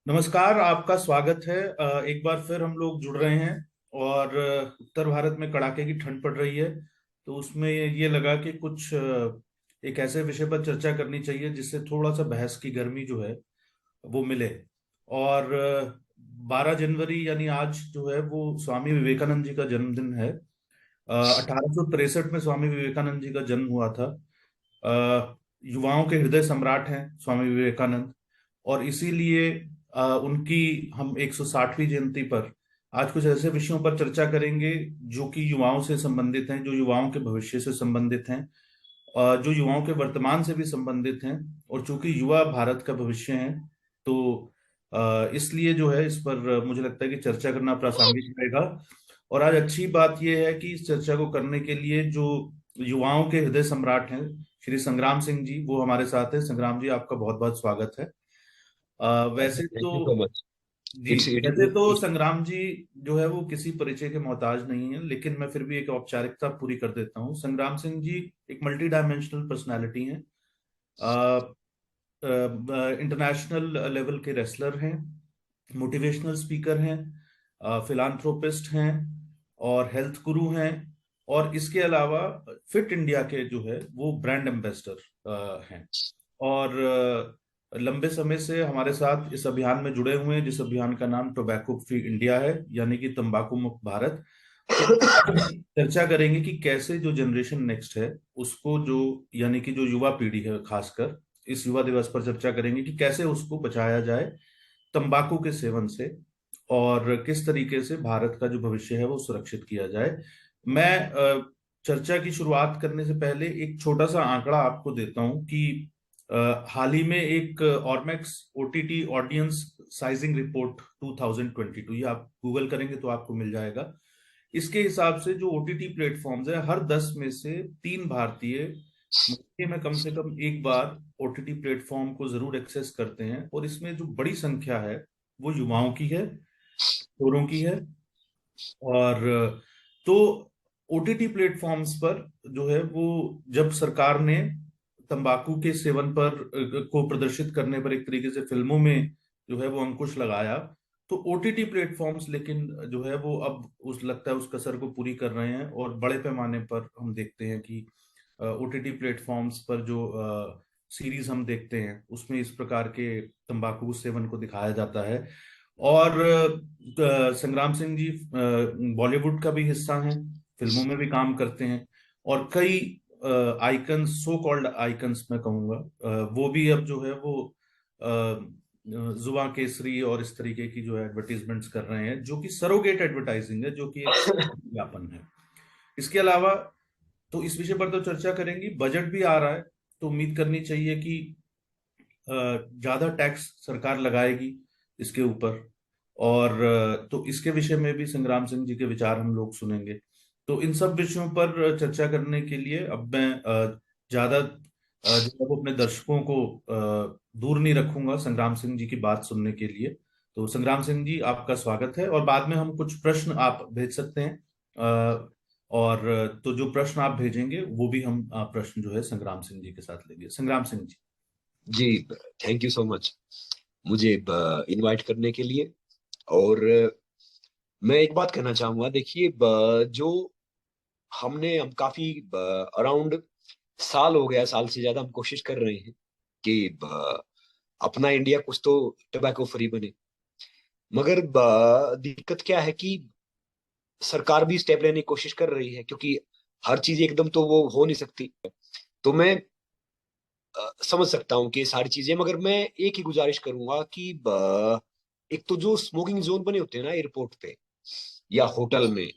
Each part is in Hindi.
नमस्कार, आपका स्वागत है। एक बार फिर हम लोग जुड़ रहे हैं और उत्तर भारत में कड़ाके की ठंड पड़ रही है। तो उसमें ये लगा कि कुछ एक ऐसे विषय पर चर्चा करनी चाहिए जिससे थोड़ा सा बहस की गर्मी जो है वो मिले। और 12 जनवरी यानी आज जो है वो स्वामी विवेकानंद जी का जन्मदिन है। 1863 में स्वामी विवेकानंद जी का जन्म हुआ था। युवाओं के हृदय सम्राट हैं स्वामी विवेकानंद। और इसीलिए उनकी हम 160वीं जयंती पर आज कुछ ऐसे विषयों पर चर्चा करेंगे जो कि युवाओं से संबंधित हैं, जो युवाओं के भविष्य से संबंधित हैं, जो युवाओं के वर्तमान से भी संबंधित हैं। और चूंकि युवा भारत का भविष्य हैं, तो इसलिए जो है इस पर मुझे लगता है कि चर्चा करना प्रासंगिक रहेगा। और आज अच्छी बात यह है कि इस चर्चा को करने के लिए जो युवाओं के हृदय सम्राट हैं, श्री संग्राम सिंह जी, वो हमारे साथ है। संग्राम जी, आपका बहुत बहुत स्वागत है। वैसे थैंक तो यू सो मच। जी, इट्स इट वैसे तो संग्राम जी जो है वो किसी परिचय के मोहताज नहीं है, लेकिन मैं फिर भी एक औपचारिकता पूरी कर देता हूँ। संग्राम सिंह जी एक मल्टी डायमेंशनल पर्सनैलिटी हैं। इंटरनेशनल लेवल के रेसलर हैं, मोटिवेशनल स्पीकर हैं, फिलांथ्रोपिस्ट हैं और हेल्थ गुरु हैं। और इसके अलावा फिट इंडिया के जो है वो ब्रांड एम्बेसडर हैं। और लंबे समय से हमारे साथ इस अभियान में जुड़े हुए हैं, जिस अभियान का नाम टोबैको फ्री इंडिया है, यानी कि तंबाकू मुक्त भारत। तो चर्चा करेंगे कि कैसे जो जनरेशन नेक्स्ट है उसको, जो यानी कि जो युवा पीढ़ी है खासकर, इस युवा दिवस पर चर्चा करेंगे कि कैसे उसको बचाया जाए तंबाकू के सेवन से, और किस तरीके से भारत का जो भविष्य है वो सुरक्षित किया जाए। मैं चर्चा की शुरुआत करने से पहले एक छोटा सा आंकड़ा आपको देता हूं कि हाल ही में एक ऑर्मेक्स ओटीटी ऑडियंस साइजिंग रिपोर्ट 2022, ये आप गूगल करेंगे तो आपको मिल जाएगा। इसके हिसाब से जो ओटीटी प्लेटफॉर्म्स है, हर 10 में से 3 भारतीय महीने में कम से कम एक बार ओटीटी प्लेटफॉर्म को जरूर एक्सेस करते हैं। और इसमें जो बड़ी संख्या है वो युवाओं की है, किशोरों की है। और तो ओटीटी प्लेटफॉर्म्स पर जो है वो, जब सरकार ने तंबाकू के सेवन पर को प्रदर्शित करने पर एक तरीके से फिल्मों में जो है वो अंकुश लगाया, तो ओटीटी प्लेटफॉर्म्स लेकिन जो है वो अब उस लगता है उस कसर को पूरी कर रहे हैं। और बड़े पैमाने पर हम देखते हैं कि ओटीटी प्लेटफॉर्म्स पर जो सीरीज हम देखते हैं उसमें इस प्रकार के तंबाकू सेवन को दिखाया जाता है। और संग्राम सिंह जी बॉलीवुड का भी हिस्सा हैं, फिल्मों में भी काम करते हैं। और कई आइकन्स, सो कॉल्ड आइकन्स मैं कहूँगा, वो भी अब जो है वो जुबां केसरी और इस तरीके की जो एडवर्टीजमेंट्स कर रहे हैं, जो कि सरोगेट एडवर्टाइजिंग है, जो कि एक विज्ञापन है। इसके अलावा तो इस विषय पर तो चर्चा करेंगे। बजट भी आ रहा है, तो उम्मीद करनी चाहिए कि ज्यादा टैक्स सरकार लगाएगी इसके ऊपर। और तो इसके विषय में भी संग्राम सिंह जी के विचार हम लोग सुनेंगे। तो इन सब विषयों पर चर्चा करने के लिए अब मैं ज्यादा जो है वो अपने दर्शकों को दूर नहीं रखूंगा संग्राम सिंह जी की बात सुनने के लिए। तो संग्राम सिंह जी, आपका स्वागत है। और बाद में हम कुछ प्रश्न आप भेज सकते हैं। और तो जो प्रश्न आप भेजेंगे वो भी हम प्रश्न जो है संग्राम सिंह जी के साथ लेंगे। संग्राम सिंह जी। जी, थैंक यू सो मच मुझे इनवाइट करने के लिए। और मैं एक बात कहना चाहूंगा। देखिए, जो हम काफी अराउंड साल हो गया, साल से ज्यादा हम कोशिश कर रहे हैं कि अपना इंडिया कुछ तो टोबैको फ्री बने। मगर दिक्कत क्या है कि सरकार भी स्टेप लेने की कोशिश कर रही है, क्योंकि हर चीज एकदम तो वो हो नहीं सकती। तो मैं समझ सकता हूँ कि ये सारी चीजें, मगर मैं एक ही गुजारिश करूंगा कि एक तो जो स्मोकिंग जोन बने होते हैं ना एयरपोर्ट पे या होटल में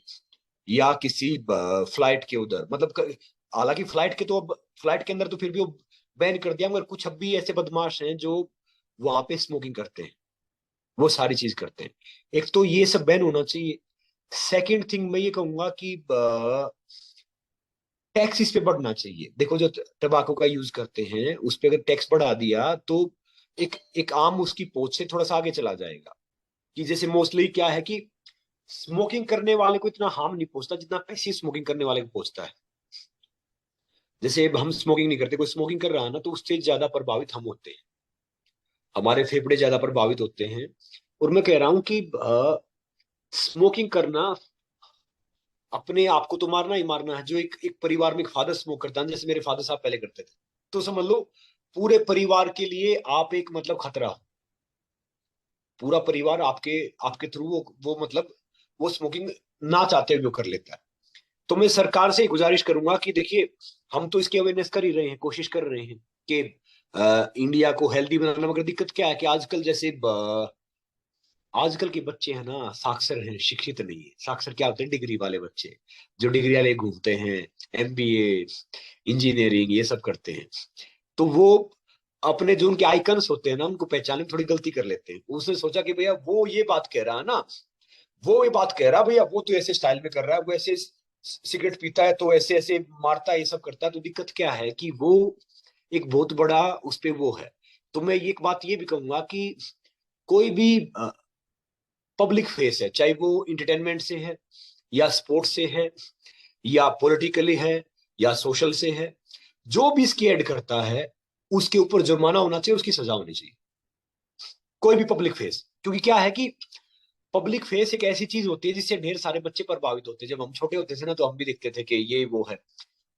या किसी फ्लाइट के उधर, मतलब हालांकि फ्लाइट के तो अब फ्लाइट के अंदर तो फिर भी वो बैन कर दिया, मगर कुछ अब भी ऐसे बदमाश हैं जो वहां पे स्मोकिंग करते हैं, वो सारी चीज करते हैं। एक तो ये सब बैन होना चाहिए। सेकंड थिंग मैं ये कहूंगा कि टैक्स इस पे बढ़ना चाहिए। देखो, जो टबाको का यूज करते हैं उस पे अगर टैक्स बढ़ा दिया तो एक एक आम उसकी पहुंच से थोड़ा सा आगे चला जाएगा। कि जैसे मोस्टली क्या है कि स्मोकिंग करने वाले को इतना हार्म नहीं पहुंचता जितना पैसिव स्मोकिंग करने वाले को पहुंचता है। जैसे अब हम स्मोकिंग नहीं करते, कोई स्मोकिंग कर रहा है ना, तो उससे ज्यादा प्रभावित हम होते हैं। हमारे फेफड़े ज्यादा प्रभावित होते हैं। और मैं कह रहा हूं कि स्मोकिंग करना अपने आप को तो मारना ही मारना है। जो एक एक परिवार में एक फादर स्मोक करता है, जैसे मेरे फादर साहब पहले करते थे, तो समझ लो पूरे परिवार के लिए आप एक मतलब खतरा हो। पूरा परिवार आपके आपके थ्रू वो मतलब वो स्मोकिंग ना चाहते हुए वो कर लेता है। तो मैं सरकार से गुजारिश करूंगा कि देखिए, हम तो इसकी अवेयरनेस कर ही रहे हैं, कोशिश कर रहे हैं कि इंडिया को हेल्दी बनाना, मगर दिक्कत क्या है कि आजकल जैसे आजकल के बच्चे हैं ना, साक्षर हैं, शिक्षित नहीं है। साक्षर क्या होते हैं? डिग्री वाले बच्चे, जो डिग्री वाले घूमते हैं, एमबीए, इंजीनियरिंग ये सब करते हैं। तो वो अपने जो उनके आइकन्स होते हैं ना, उनको पहचानने में थोड़ी गलती कर लेते हैं। उसने सोचा कि भैया वो ये बात कह रहा है ना, वो ये बात कह रहा है भैया, वो तो ऐसे स्टाइल में कर रहा है, वो ऐसे सिगरेट पीता है तो ऐसे ऐसे मारता है, ये सब करता है। तो दिक्कत क्या है कि वो एक बहुत बड़ा उस पे वो है। तो मैं ये एक बात ये भी कहूंगा कि कोई भी पब्लिक फेस है, चाहे वो इंटरटेनमेंट से है या स्पोर्ट्स से है या पॉलिटिकली है या सोशल से है, जो भी इसकी ऐड करता है उसके ऊपर जुर्माना होना चाहिए, उसकी सजा होनी चाहिए। कोई भी पब्लिक फेस, क्योंकि क्या है कि पब्लिक फेस एक ऐसी चीज होती है जिससे ढेर सारे बच्चे प्रभावित होते हैं। जब हम छोटे होते थे ना, तो हम भी देखते थे कि ये वो है।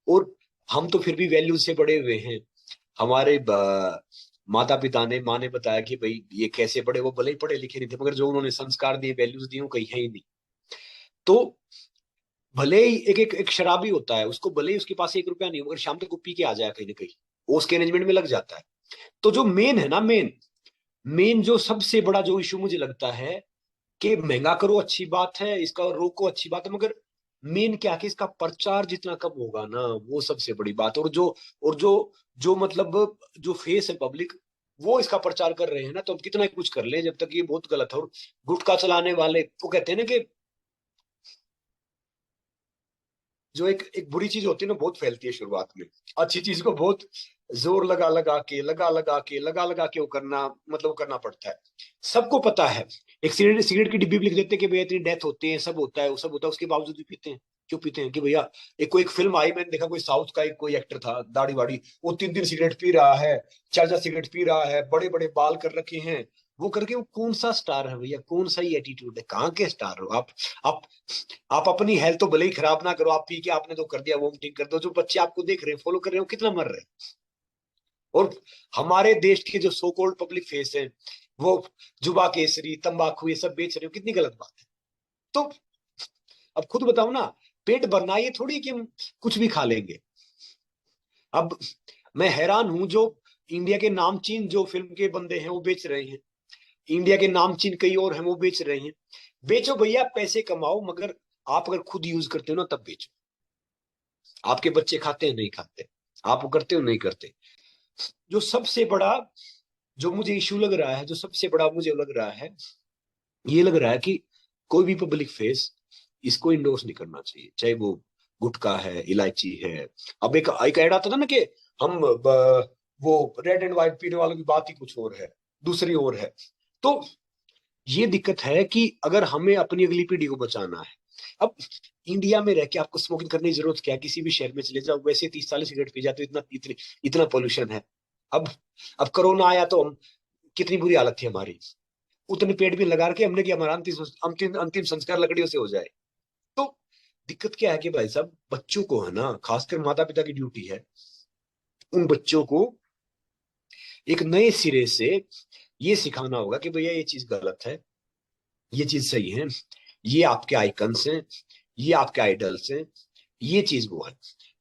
और हम तो फिर भी वैल्यूज से बड़े हुए हैं। हमारे माता पिता ने, माँ ने बताया कि भाई ये कैसे बड़े, वो भले ही पढ़े लिखे नहीं थे, मगर जो उन्होंने संस्कार दिए, वैल्यूज दिए, वो कहीं है ही नहीं। तो भले ही एक शराबी होता है, उसको भले ही उसके पास 1 रुपया नहीं हो, मगर शाम तक वो पी के आ जाए कहीं ना कहीं, वो उसके मैनेजमेंट में लग जाता है। तो जो मेन है ना, मेन मेन जो सबसे बड़ा जो इशू मुझे लगता है कि महंगा करो अच्छी बात है, इसका रोको अच्छी बात है, मगर मेन क्या है कि इसका प्रचार जितना कम होगा ना, वो सबसे बड़ी बात है। और जो जो मतलब जो फेस है पब्लिक, वो इसका प्रचार कर रहे हैं ना, तो हम कितना ही कुछ कर ले, जब तक ये बहुत गलत है। और गुटखा चलाने वाले, वो कहते हैं ना कि जो एक एक बुरी चीज होती है ना, बहुत फैलती है शुरुआत में। अच्छी चीज को बहुत जोर लगा लगा के वो करना, मतलब वो करना पड़ता है। सबको पता है, एक सिगरेट सिगरेट की डिब्बी भी लिख देते हैं कि भैया इतनी डेथ होती है, सब होता है, वो सब होता है, उसके बावजूद भी पीते हैं। क्यों पीते हैं? कि भैया एक फिल्म आई, मैंने देखा, कोई साउथ का एक कोई एक्टर था, दाढ़ी वाड़ी, वो 3 दिन सिगरेट पी रहा है, 4 4 सिगरेट पी रहा है, बड़े बड़े बाल कर रखे हैं, वो करके। वो कौन सा स्टार है भैया? कौन सा ही एटीट्यूड है? कहाँ के स्टार हो आप आप अपनी हेल्थ तो भले ही खराब ना करो, आप पी के आपने तो कर दिया, वोमिटिंग कर दो, जो बच्चे आपको देख रहे हैं, फॉलो कर रहे हो, कितना मर रहे हैं। और हमारे देश के जो सो कॉल्ड पब्लिक फेस है, वो जुबा केसरी, तंबाकू ये सब बेच रहे हो, कितनी गलत बात है। तो अब खुद बताओ ना, पेट भरना ये थोड़ी कि हम कुछ भी खा लेंगे। अब मैं हैरान हूं, जो इंडिया के नामचीन जो फिल्म के बंदे हैं वो बेच रहे हैं, इंडिया के नामचीन कई और हैं वो बेच रहे हैं। बेचो भैया, पैसे कमाओ, मगर आप अगर खुद यूज करते हो ना, तब बेचो। आपके बच्चे खाते हैं? नहीं खाते। आप वो करते हो? नहीं करते। जो सबसे बड़ा जो मुझे इश्यू लग रहा है, जो सबसे बड़ा मुझे लग रहा है, ये लग रहा है कि कोई भी पब्लिक फेस इसको इंडोर्स नहीं करना चाहिए, चाहे वो गुटखा है, इलायची है। अब एक ऐड आता था ना कि हम वो रेड एंड व्हाइट पीने वालों की बात ही कुछ और है, दूसरी ओर है। तो ये दिक्कत है कि अगर हमें अपनी अगली पीढ़ी को बचाना है, अब इंडिया में रह के आपको स्मोकिंग करने की जरूरत क्या है? किसी भी शहर में चले जाओ, वैसे 30 40 सिगरेट पी जाते हो, इतना पोल्यूशन है। अब अब कोरोना आया तो हम कितनी बुरी हालत थी हमारी, उतने पेड़ भी लगा के हमने कि हमारा अंतिम अंतिम अंतिम संस्कार लकड़ियों से हो जाए। तो दिक्कत क्या है कि भाई साहब, बच्चों को है ना, खासकर माता पिता की ड्यूटी है उन बच्चों को एक नए सिरे से ये सिखाना होगा कि भैया ये चीज गलत है, ये चीज सही है, ये आपके आइकन्स हैं, ये आपके आइडल्स हैं, ये चीज वो है।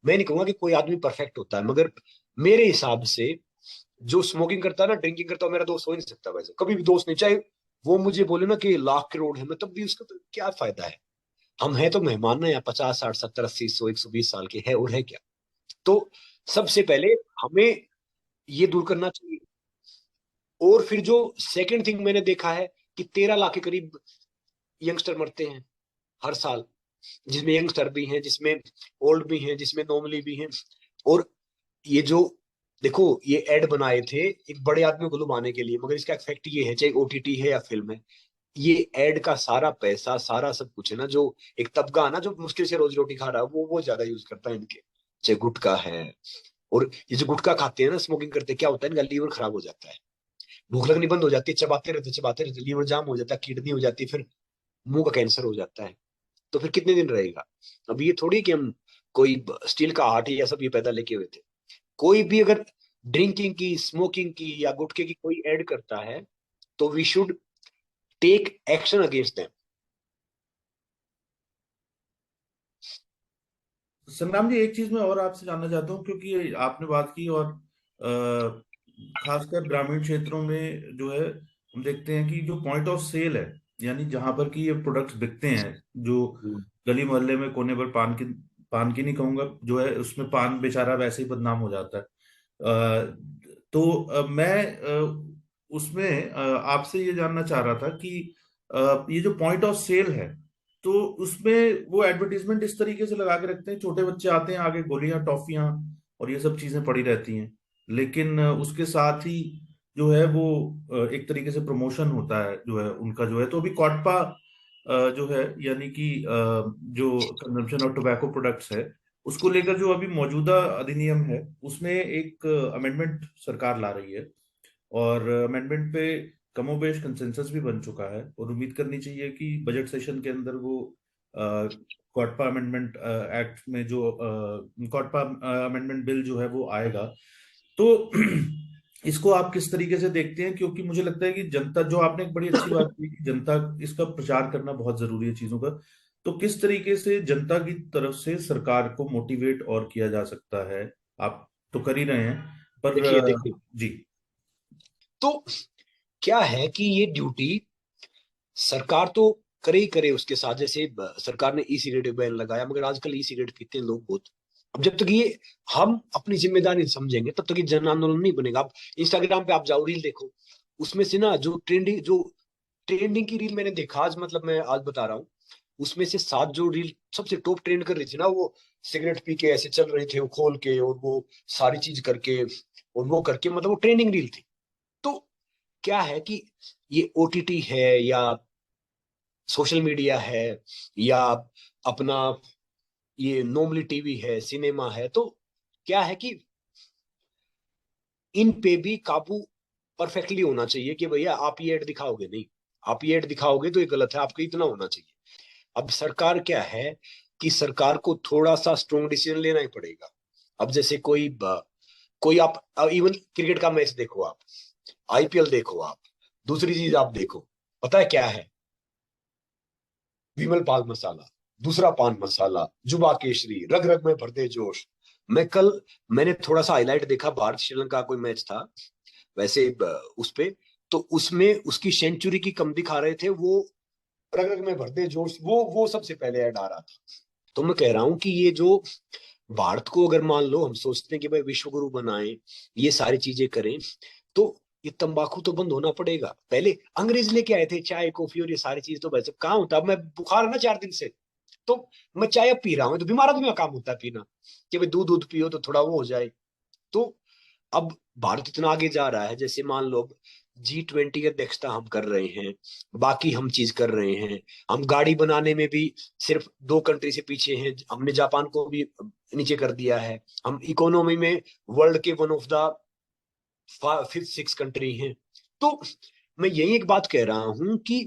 मैं नहीं कहूंगा कि कोई आदमी परफेक्ट होता है, मगर मेरे हिसाब से जो स्मोकिंग करता है ना, ड्रिंकिंग करता है, मेरा दोस्त हो ही नहीं सकता वैसे, कभी भी दोस्त नहीं। चाहे वो मुझे बोले ना कि लाख करोड़ है, मैं तब भी उसका तो क्या फायदा है? हम हैं तो मेहमान ना, यहाँ 50 60 70 80 100 120 साल के है, और है क्या? तो सबसे पहले हमें ये दूर करना चाहिए। और फिर जो सेकंड थिंग मैंने देखा है कि 13 लाख के करीब यंगस्टर मरते हैं हर साल, जिसमें यंगस्टर भी हैं, जिसमें ओल्ड भी हैं, जिसमें नॉर्मली भी हैं। और ये जो देखो, ये एड बनाए थे एक बड़े आदमी को लुभाने के लिए, मगर इसका इफेक्ट ये है, चाहे ओटीटी है या फिल्म है, ये एड का सारा पैसा, सारा सब कुछ है ना, जो एक तबका है ना जो मुश्किल से रोजी रोटी खा रहा है, वो ज्यादा यूज करता है इनके। चाहे गुटखा है, और ये जो गुटखा खाते हैं ना, स्मोकिंग करते हैं, क्या होता है? इनका लीवर खराब हो जाता है। भूख लगनी बंद हो जाती है, चबाते रहते, लीवर जाम हो जाता है, किडनी हो जाती है, फिर मुंह का कैंसर हो जाता है। तो फिर कितने दिन रहेगा? अब ये थोड़ी कि हम कोई स्टील का हार्ट या सब ये पैदा लेके हुए थे। कोई भी अगर ड्रिंकिंग की, स्मोकिंग की या गुटखे की कोई ऐड करता है, तो we should take action against them. Sangram ji, एक चीज मैं और आपसे जानना चाहता हूँ, क्योंकि आपने बात की, और खासकर ग्रामीण क्षेत्रों में जो है हम देखते हैं कि जो पॉइंट ऑफ सेल है, यानी जहां पर कि ये प्रोडक्ट्स बिकते हैं, जो गली मोहल्ले में कोने पर पान की नहीं कहूंगा, जो है उसमें पान बेचारा वैसे ही बदनाम हो जाता है। तो मैं उसमें आपसे ये जानना चाह रहा था कि ये जो पॉइंट ऑफ सेल है, तो उसमें वो एडवर्टीजमेंट इस तरीके से लगा के रखते हैं, छोटे बच्चे आते हैं, आगे गोलियां, टॉफियां और ये सब चीजें पड़ी रहती हैं, लेकिन उसके साथ ही जो है वो एक तरीके से प्रमोशन होता है जो है उनका, जो है तो अभी कॉटपा जो है, यानी कि जो कंजम्पशन ऑफ टोबैको प्रोडक्ट्स है, उसको लेकर जो अभी मौजूदा अधिनियम है, उसमें एक अमेंडमेंट सरकार ला रही है, और अमेंडमेंट पे कमोबेश कंसेंसस भी बन चुका है, और उम्मीद करनी चाहिए कि बजट सेशन के अंदर वो कॉटपा अमेंडमेंट एक्ट में जो कॉटपा अमेंडमेंट बिल जो है वो आएगा। तो इसको आप किस तरीके से देखते हैं? क्योंकि मुझे लगता है कि जनता, जो आपने एक बड़ी अच्छी बात की कि जनता, इसका प्रचार करना बहुत जरूरी है चीजों का, तो किस तरीके से जनता की तरफ से सरकार को मोटिवेट और किया जा सकता है? आप तो कर ही रहे हैं, पर देखिए देखिए, जी। तो क्या है कि ये ड्यूटी सरकार तो करे ही करे उसके साथ। जैसे सरकार ने ई सिगरेट बैन लगाया, मगर आजकल ई सिगरेट पीते हैं लोग बहुत। अब जब तक ये हम अपनी जिम्मेदारी नहीं समझेंगे, तब तक ये जन आंदोलन नहीं बनेगा। आप इंस्टाग्राम पे आप जाओ, रील देखो, उसमें से ना जो ट्रेंडिंग की रील मैंने देखा आज, मतलब मैं आज बता रहा हूँ, उसमें से 7 जो रील सबसे टॉप ट्रेंड कर रही थी ना, वो सिगरेट पी के ऐसे चल रहे थे, वो खोल के, और वो सारी चीज करके और वो करके, मतलब वो ट्रेंडिंग रील थी। तो क्या है कि ये ओटीटी है या सोशल मीडिया है या अपना ये नॉर्मली टीवी है, सिनेमा है, तो क्या है कि इन पे भी काबू परफेक्टली होना चाहिए कि भैया आप ये ऐड दिखाओगे नहीं, आप ये ऐड दिखाओगे तो ये गलत है, आपको इतना होना चाहिए। अब सरकार क्या है कि सरकार को थोड़ा सा स्ट्रोंग डिसीजन लेना ही पड़ेगा। अब जैसे कोई आप इवन क्रिकेट का मैच देखो, आप आईपीएल देखो, आप दूसरी चीज आप देखो, पता है क्या है? विमल पान मसाला, दूसरा पान मसाला, जुबा केशरी, रग रग में भरते जोश। मैंने थोड़ा सा हाईलाइट देखा, भारत श्रीलंका का कोई मैच था, वैसे उस पे, तो उसमें उसकी सेंचुरी की कम दिखा रहे थे, वो रग रग में भरते जोश, वो सबसे पहले ऐड आ रहा था। तो मैं कह रहा हूं कि ये जो भारत को अगर मान लो हम सोचते हैं कि भाई विश्व गुरु बनाए, ये सारी चीजें करें, तो ये तंबाकू तो बंद होना पड़ेगा। पहले अंग्रेज लेके आए थे चाय कॉफी और ये सारी चीज, तो वैसे कहाँ होता। अब मैं बुखार है ना 4 दिन से, तो मैं चाय अब पी रहा हूँ, तो बीमार आदमी का काम होता है पीना, कि भाई दूध दूध पियो तो थोड़ा वो हो जाए। तो अब भारत इतना आगे जा रहा है, जैसे मान लो G20 की अध्यक्षता हम कर रहे हैं, बाकी हम चीज कर रहे हैं। हम गाड़ी बनाने में भी सिर्फ 2 कंट्री से पीछे हैं, हमने जापान को भी नीचे कर दिया है। हम इकोनॉमी में वर्ल्ड के one of the 5th 6th country हैं। तो मैं यही एक बात कह रहा हूं कि,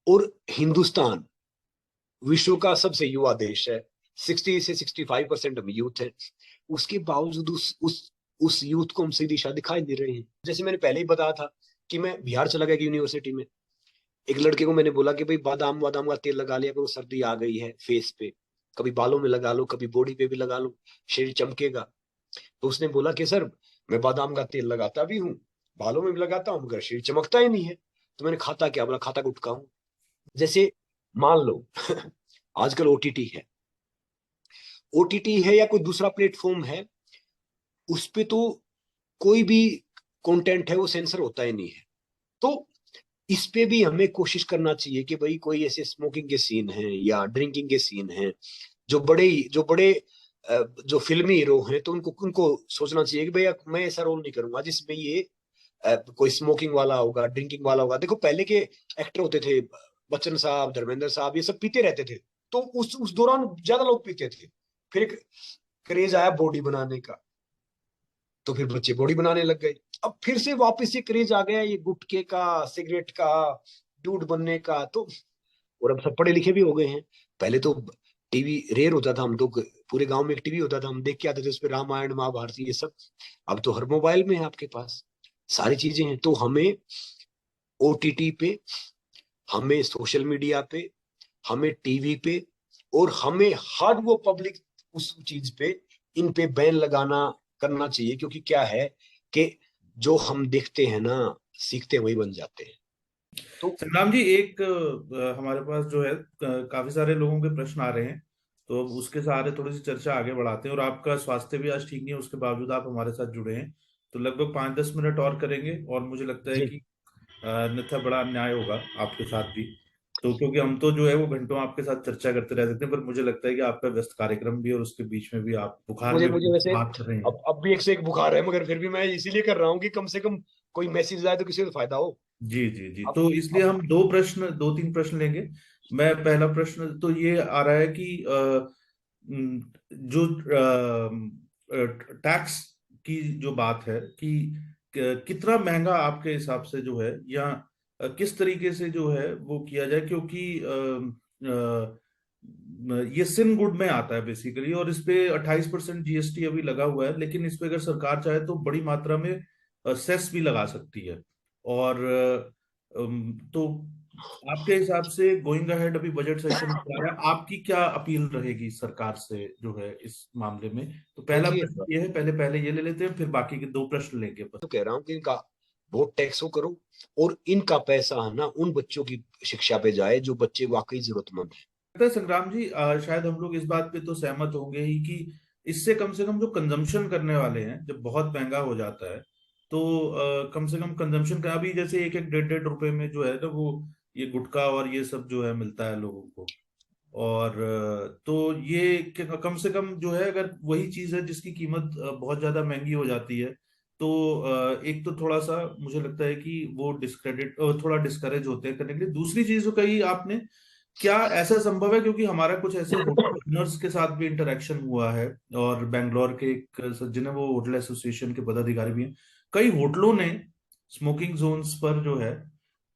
और हिंदुस्तान विश्व का सबसे युवा देश है, 60 से 65% हम यूथ है, उसके बावजूद उस यूथ को हम सही दिशा दिखाई दे रहे हैं। जैसे मैंने पहले ही बताया था कि मैं बिहार चला गया कि यूनिवर्सिटी में, एक लड़के को मैंने बोला कि भाई बादाम वादाम का तेल लगा लिया करो, सर्दी आ गई है फेस पे, कभी बालों में लगा लो, कभी बॉडी पे भी लगा लो, शरीर चमकेगा। तो उसने बोला कि सर, मैं बादाम का तेल लगाता भी हूँ, बालों में भी लगाता हूँ, मगर शरीर चमकता ही नहीं है। तो मैंने खाता क्या? बोला खाता गुटखा हूँ। जैसे मान लो आजकल ओटीटी है या कोई दूसरा प्लेटफॉर्म है, उस पे तो कोई भी कंटेंट है वो सेंसर होता ही नहीं है। तो इस पे भी हमें कोशिश करना चाहिए कि भाई कोई ऐसे स्मोकिंग के सीन हैं या ड्रिंकिंग के सीन हैं, जो बड़े जो फिल्मी हीरो हैं, तो उनको उनको सोचना चाहिए कि भैया मैं ऐसा रोल नहीं करूंगा जिसमें ये कोई स्मोकिंग वाला होगा, ड्रिंकिंग वाला होगा। देखो पहले के एक्टर होते थे, बच्चन साहब, धर्मेंद्र साहब, ये सब पीते रहते थे, तो उस दौरान ज्यादा लोग पीते थे। फिर एक क्रेज आया बॉडी बनाने का, तो फिर बच्चे बॉडी बनाने लग गए। अब फिर से वापस ये क्रेज आ गया ये गुटखे का, सिगरेट का, डूड बनने का। तो और अब सब पढ़े लिखे भी हो गए हैं। पहले तो टीवी रेयर होता था, हम तो पूरे गांव में एक टीवी होता था, हम देख के आते थे उसपे रामायण महाभारत ये सब। अब तो हर मोबाइल में है आपके पास, सारी चीजें हैं। तो हमें ओटीटी पे, हमें सोशल मीडिया पे, हमें टीवी पे, और हमें हर वो पब्लिक उस चीज पे, इन पे बैन लगाना करना चाहिए। क्योंकि क्या है कि जो हम देखते हैं ना, सीखते वही बन जाते हैं। तो संग्राम जी, एक हमारे पास जो है काफी सारे लोगों के प्रश्न आ रहे हैं, तो अब उसके सहारे थोड़ी सी चर्चा आगे बढ़ाते हैं। और आपका स्वास्थ्य भी आज ठीक नहीं है, उसके बावजूद आप हमारे साथ जुड़े हैं, तो लगभग 5-10 मिनट और करेंगे। और मुझे लगता है जी, कि अन्यथा बड़ा अन्याय होगा आपके साथ भी। तो क्योंकि हम तो जो है वो घंटों आपके साथ चर्चा करते रह सकते हैं, पर मुझे लगता है कि आपका व्यस्त कार्यक्रम भी है और उसके बीच में भी आप बुखार मुझे में मुझे भी वैसे बात कर रहे हैं। अब भी एक से एक बुखार है, मगर फिर भी मैं इसीलिए कर रहा हूँ कि कम से कम कोई मैसेज आए तो किसी को फायदा हो। जी जी जी, अब तो इसलिए अब हम दो तीन प्रश्न लेंगे। मैं पहला प्रश्न तो ये आ रहा है कि जो टैक्स की जो बात है कि कितना महंगा आपके हिसाब से जो है, या किस तरीके से जो है वो किया जाए, क्योंकि ये सिन गुड में आता है बेसिकली, और इस पे 28% जीएसटी अभी लगा हुआ है, लेकिन इस पे अगर सरकार चाहे तो बड़ी मात्रा में सेस भी लगा सकती है। और तो आपके हिसाब से गोइंग अहेड अभी बजट सेशन चल रहा है, आपकी क्या अपील रहेगी सरकार से जो है इस मामले में? तो पहला देखिए, प्रश्न ये है, पहले पहले ये ले लेते हैं, फिर बाकी के दो प्रश्न लेंगे बस। तो कह रहा हूँ कि इनका वोट टैक्स हो करो, और इनका पैसा है ना उन बच्चों की शिक्षा पे जाए जो बच्चे वाकई जरूरतमंद है। लगता है संग्राम जी, शायद हम लोग इस बात पे तो सहमत होंगे ही कि इससे कम से कम जो कंजम्पशन करने वाले हैं, जब बहुत महंगा हो जाता है तो कम से कम कंजम्पशन का, अभी जैसे एक एक 1.5-1.5 रुपए में जो है ना वो ये गुटखा और ये सब जो है मिलता है लोगों को। और तो ये कम से कम जो है, अगर वही चीज है जिसकी कीमत बहुत ज्यादा महंगी हो जाती है, तो एक तो थोड़ा सा मुझे लगता है कि वो डिस्क्रेडिट, थोड़ा डिस्करेज होते हैं करने के लिए। दूसरी चीज जो कही आपने, क्या ऐसा संभव है, क्योंकि हमारा कुछ ऐसे होटल ओनर्स के साथ भी इंटरेक्शन हुआ है, और बेंगलोर के एक सज्जन है, वो होटल एसोसिएशन के पदाधिकारी भी हैं, कई होटलों ने स्मोकिंग जोन्स पर जो है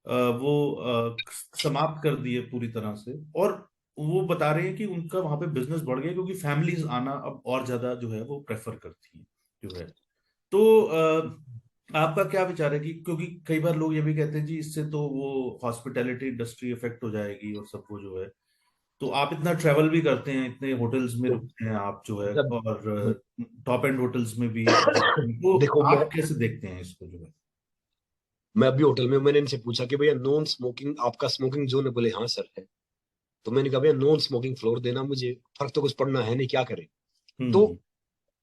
वो समाप्त कर दिए पूरी तरह से। और वो बता रहे हैं कि उनका वहां पे बिजनेस बढ़ गया, क्योंकि फैमिलीज आना अब और ज्यादा जो है वो प्रेफर करती हैं जो है। तो आपका क्या विचार है कि, क्योंकि कई बार लोग ये भी कहते हैं जी इससे तो वो हॉस्पिटैलिटी इंडस्ट्री इफेक्ट हो जाएगी और सब वो जो है, तो आप इतना ट्रैवल भी करते हैं, इतने होटल्स में तो रुकते हैं आप जो है, जब और टॉप एंड होटल्स में भी, तो देखो, आप कैसे देखते हैं इसको जो है? मैं अभी होटल में, मैंने इनसे पूछा कि भैया नॉन स्मोकिंग आपका स्मोकिंग जोन है? बोले हाँ सर है। तो मैंने कहा भैया नॉन स्मोकिंग फ्लोर देना मुझे, फर्क तो कुछ पड़ना है नहीं, क्या करें। तो हम्म।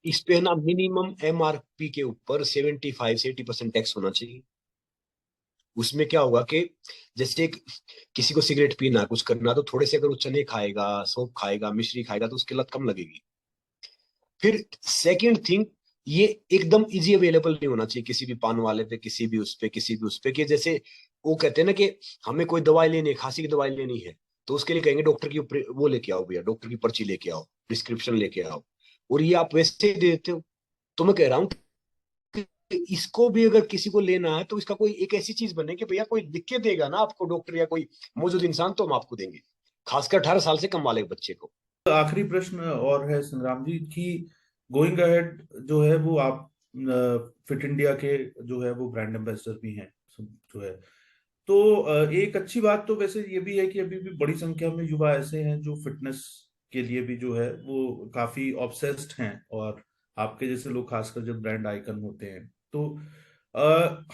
इस पे ना मिनिमम एमआरपी के ऊपर 75 से 80% टैक्स होना चाहिए। उसमें क्या होगा कि जैसे किसी को सिगरेट पीना कुछ करना, तो थोड़े से अगर वो चने खाएगा, सौंफ खाएगा, मिश्री खाएगा, तो उसकी लत कम लगेगी। फिर सेकंड थिंग, ये एकदम इजी अवेलेबल नहीं होना चाहिए किसी भी पान वाले पे, किसी भी उस पे कि जैसे वो कहते हैं ना कि हमें कोई दवाई लेनी है, खांसी की दवाई लेनी है, तो उसके लिए कहेंगे डॉक्टर की वो लेके आओ भैया, डॉक्टर की पर्ची लेके आओ, प्रिस्क्रिप्शन लेके आओ, और ये आप वैसे ही दे देते हो। तो मैं कह रहा हूँ कि इसको भी अगर किसी को लेना है तो इसका कोई एक ऐसी चीज बने कि भैया कोई लिख के देगा ना आपको डॉक्टर या कोई मौजूद इंसान, तो हम आपको देंगे, खासकर 18 साल से कम वाले बच्चे को। आखिरी प्रश्न और है संग्राम जी कि गोइंग अहेड जो है वो आप फिट इंडिया के जो है वो ब्रांड एम्बेसडर भी हैं जो है, तो एक अच्छी बात तो वैसे ये भी है कि अभी भी बड़ी संख्या में युवा ऐसे हैं जो फिटनेस के लिए भी जो है वो काफी ऑब्सेस्ड हैं, और आपके जैसे लोग खासकर जब ब्रांड आइकन होते हैं, तो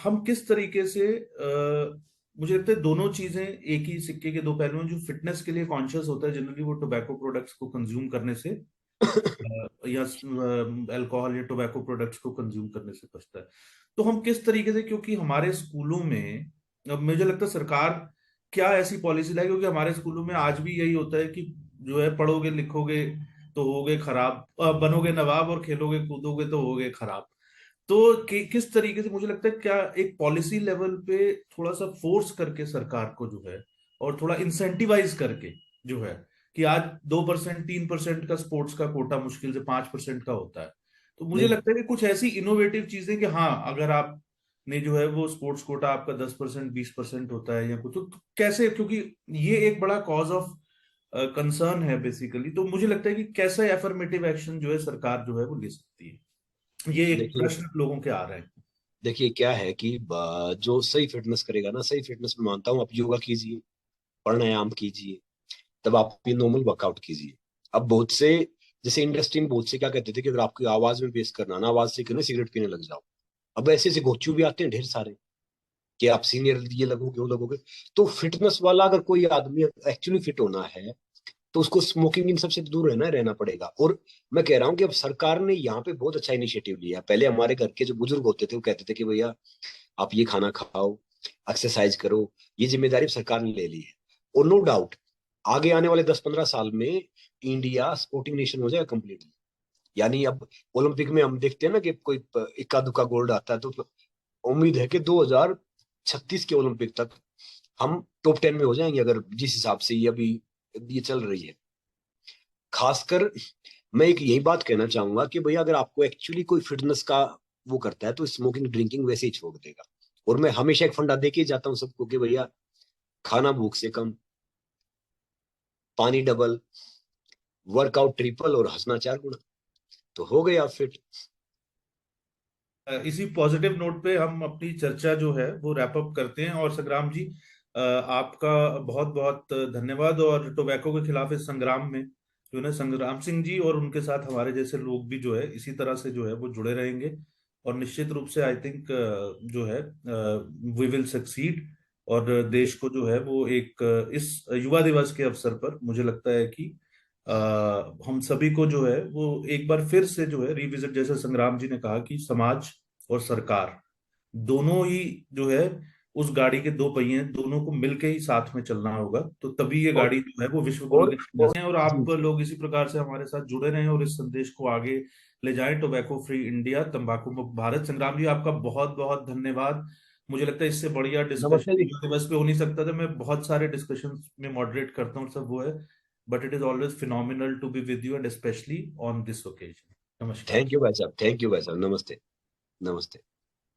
हम किस तरीके से मुझे लगता है दोनों चीजें एक ही सिक्के के दो पहलू हैं। जो फिटनेस के लिए कॉन्शियस होता है जनरली वो टोबैको प्रोडक्ट्स को कंज्यूम करने से या अल्कोहल या टोबैको प्रोडक्ट्स को कंज्यूम करने से बचता है। तो हम किस तरीके से, क्योंकि हमारे स्कूलों में, अब मुझे लगता है सरकार क्या ऐसी पॉलिसी लाए, क्योंकि हमारे स्कूलों में आज भी यही होता है कि जो है पढ़ोगे लिखोगे तो होगे खराब, बनोगे नवाब, और खेलोगे कूदोगे तो होगे खराब। तो किस तरीके से, मुझे लगता है क्या एक पॉलिसी लेवल पे थोड़ा सा फोर्स करके सरकार को जो है, और थोड़ा इंसेंटिवाइज करके जो है, कि आज 2% 3% का स्पोर्ट्स का कोटा मुश्किल से 5% का होता है, तो मुझे नहीं, लगता है कि कुछ ऐसी इनोवेटिव चीजें कि हाँ, अगर आप ने जो है वो स्पोर्ट्स कोटा आपका 10% 20% होता है या कुछ, तो कैसे, क्योंकि ये एक बड़ा कॉज ऑफ कंसर्न है बेसिकली, तो मुझे लगता है कि कैसे एफर्मेटिव एक्शन जो है सरकार जो है वो ले सकती है, ये एक देखिए, प्रश्न लोगों के आ रहे हैं। देखिए क्या है कि जो सही फिटनेस करेगा ना, सही फिटनेस में मानता हूँ, आप योगा कीजिए, प्राणायाम कीजिए, तब आप ये नॉर्मल वर्कआउट कीजिए। अब बहुत से, जैसे इंडस्ट्री में बहुत से क्या कहते थे कि अगर आपकी आवाज में बेस करना ना, आवाज से करना, सिगरेट पीने लग जाओ। अब ऐसे ऐसे गोचू भी आते हैं ढेर सारे कि आप सीनियर ये लगोगे वो लगोगे। तो फिटनेस वाला अगर कोई आदमी एक्चुअली फिट होना है, तो उसको स्मोकिंग इन सबसे दूर रहना पड़ेगा। और मैं कह रहा हूँ कि अब सरकार ने यहाँ पे बहुत अच्छा इनिशिएटिव लिया। पहले हमारे घर के जो बुजुर्ग होते थे वो कहते थे कि भैया आप ये खाना खाओ, एक्सरसाइज करो, ये जिम्मेदारी सरकार ने ले ली है। और नो डाउट आगे आने वाले 10-15 साल में इंडिया स्पोर्टिंग नेशन हो जाएगा कंप्लीटली। यानी अब ओलंपिक में हम देखते हैं ना कि कोई इक्का दुक्का गोल्ड आता है, तो उम्मीद है कि 2036 के ओलंपिक तक हम टॉप 10 में हो जाएंगे, अगर जिस हिसाब से ये अभी ये चल रही है। खासकर मैं एक यही बात कहना चाहूंगा कि भैया अगर आपको एक्चुअली कोई फिटनेस का वो करता है, तो स्मोकिंग ड्रिंकिंग वैसे ही छोड़ देगा। और मैं हमेशा एक फंडा दे के ही जाता हूँ सबको कि भैया खाना भूख से कम, पानी डबल, वर्कआउट ट्रिपल और हंसना 4 गुना, तो हो गए आप फिट। इसी पॉजिटिव नोट पे हम अपनी चर्चा जो है वो रैप अप करते हैं। और संग्राम जी, आपका बहुत बहुत धन्यवाद। और टोबैको के खिलाफ इस संग्राम में जो है संग्राम सिंह जी और उनके साथ हमारे जैसे लोग भी जो है इसी तरह से जो है वो जुड़े रहेंगे। और निश्चित रूप से आई थिंक जो है वी विल सक्सीड। और देश को जो है वो एक इस युवा दिवस के अवसर पर मुझे लगता है कि हम सभी को जो है वो एक बार फिर से जो है रिविजिट, जैसे संग्राम जी ने कहा कि समाज और सरकार दोनों ही जो है उस गाड़ी के दो पहिए हैं, दोनों को मिलके ही साथ में चलना होगा, तो तभी ये और गाड़ी जो है वो विश्व गुरु के और हैं। और जी आप जी, लोग इसी प्रकार से हमारे साथ जुड़े रहें और इस संदेश को आगे ले जाएं, टोबैको फ्री इंडिया, तंबाकू मुक्त भारत। संग्राम जी, आपका बहुत बहुत धन्यवाद। मुझे लगता है इससे बढ़िया नमस्ते डिस्कशन जी। युवा दिवस पे हो नहीं सकता था। मैं बहुत सारे डिस्कशन में मॉडरेट करता हूँ, सब वो है, but it is always phenomenal to be with you and specially on this occasion. नमस्कार। थैंक यू भाई साहब, थैंक यू भाई साहब, नमस्ते। नमस्ते।